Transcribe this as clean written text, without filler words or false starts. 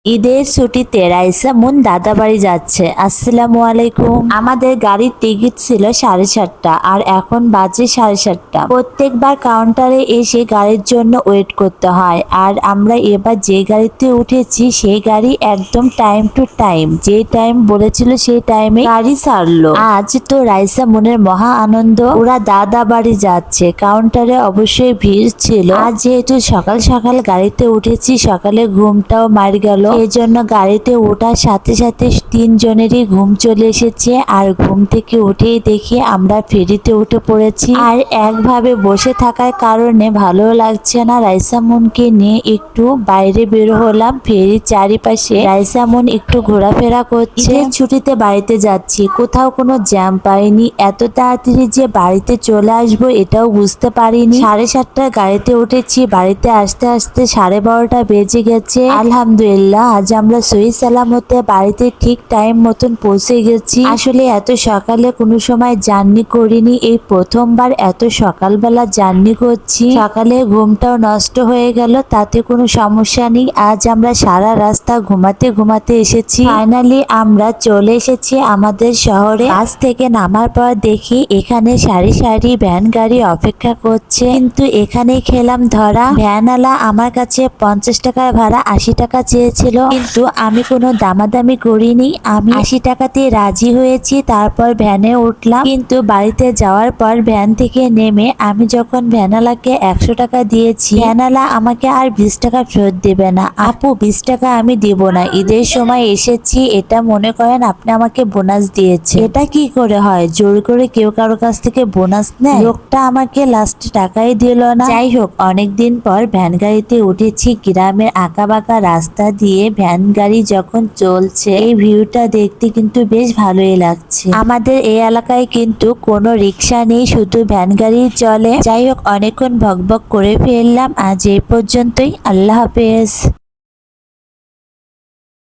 ঈদের ছুটিতে রাইসা মুন দাদা বাড়ি যাচ্ছে। আসসালামু আলাইকুম। আমাদের গাড়ির টিকিট ছিল 7:30 আর এখন বাজে 7:30। প্রত্যেকবার কাউন্টারে এসে গাড়ির জন্য ওয়েট করতে হয়, আর আমরা এবার যে গাড়িতে উঠেছি সেই গাড়ি একদম টাইম টু টাইম, যে টাইম বলেছিল সেই টাইমে গাড়ি ছাড়লো। আজ তো রাইসা মুনের মহা আনন্দ, ওরা দাদা বাড়ি যাচ্ছে। কাউন্টারে অবশ্যই ভিড় ছিল। আজ যেহেতু সকাল সকাল গাড়িতে উঠেছি, সকালে ঘুমটাও মার গেল। এই জন্য গাড়িতে ওঠার সাথে সাথে তিনজনেরই ঘুম চলে এসেছে, আর ঘুম থেকে উঠেই দেখি আমরা ফেরিতে উঠে পড়েছি। আর একভাবে বসে থাকার কারণে ভালো লাগছে না। রাইসা মুনকে নিয়ে একটু বাইরে বের হলাম। ফেরির চারিপাশে রাইসা মুন একটু ঘোরাফেরা করছে। ছুটিতে বাড়িতে যাচ্ছি, কোথাও কোনো জ্যাম পাইনি। এত তাড়াতাড়ি যে বাড়িতে চলে আসবো এটাও বুঝতে পারিনি। 7:30 গাড়িতে উঠেছি, বাড়িতে আসতে আসতে 12:30 বেজে গেছে। আলহামদুলিল্লাহ, আজ আমরা সহি সালামতে বাড়িতে ঠিক টাইম মতন পৌঁছে গেছি। আসলে এত সকালে কোনো সময় জার্নি করিনি, এই প্রথমবার এত সকালবেলা জার্নি করছি। সকালে ঘুমটাও নষ্ট হয়ে গেল, তাতে কোনো সমস্যা নেই। আজ আমরা সারা রাস্তা ঘুমাতে ঘুমাতে এসেছি। ফাইনালি আমরা চলে এসেছি আমাদের শহরে। বাস থেকে নামার পর দেখি এখানে সারি সারি ভ্যান গাড়ি অপেক্ষা করছে, কিন্তু এখানে খেলাম ধরা। ভ্যানওয়ালা আমার কাছে 50 টাকার ভাড়া 80 টাকা চেয়েছিল, কিন্তু আমি কোনো দামাদামি করিনি। আমি 80 টাকাতে রাজি হয়েছি। তারপর ভ্যানে উঠলাম, কিন্তু বাড়িতে যাওয়ার পর ভ্যান থেকে নেমে আমি যখন ভ্যানওয়ালাকে 100 টাকা দিয়েছি, ভ্যানওয়ালা আমাকে আর 20 টাকা ফেরত দেবে না। আপু 20 টাকা আমি দিব না, ঈদের সময় এসেছি, এটা মনে করেন আপনি আমাকে বোনাস দিয়েছে। এটা কি করে হয়? জোর করে কেউ কারো কাছ থেকে বোনাস নেয়? লোকটা আমাকে লাস্টে টাকাই দিল না। যাই হোক, অনেকদিন পর ভ্যান গাড়িতে উঠেছি। গ্রামের আঁকাবাঁকা রাস্তা দিয়ে ভ্যান গাড়ি যখন চলছে, এই ভিউটা দেখতে কিন্তু বেশ ভালোই লাগছে। আমাদের এই এলাকায় কিন্তু কোনো রিক্সা নেই, শুধু ভ্যান গাড়ি চলে। যাই হোক, অনেকক্ষণ ভকভক করে ফেললাম। আজ এই পর্যন্তই। আল্লাহ হাফেজ।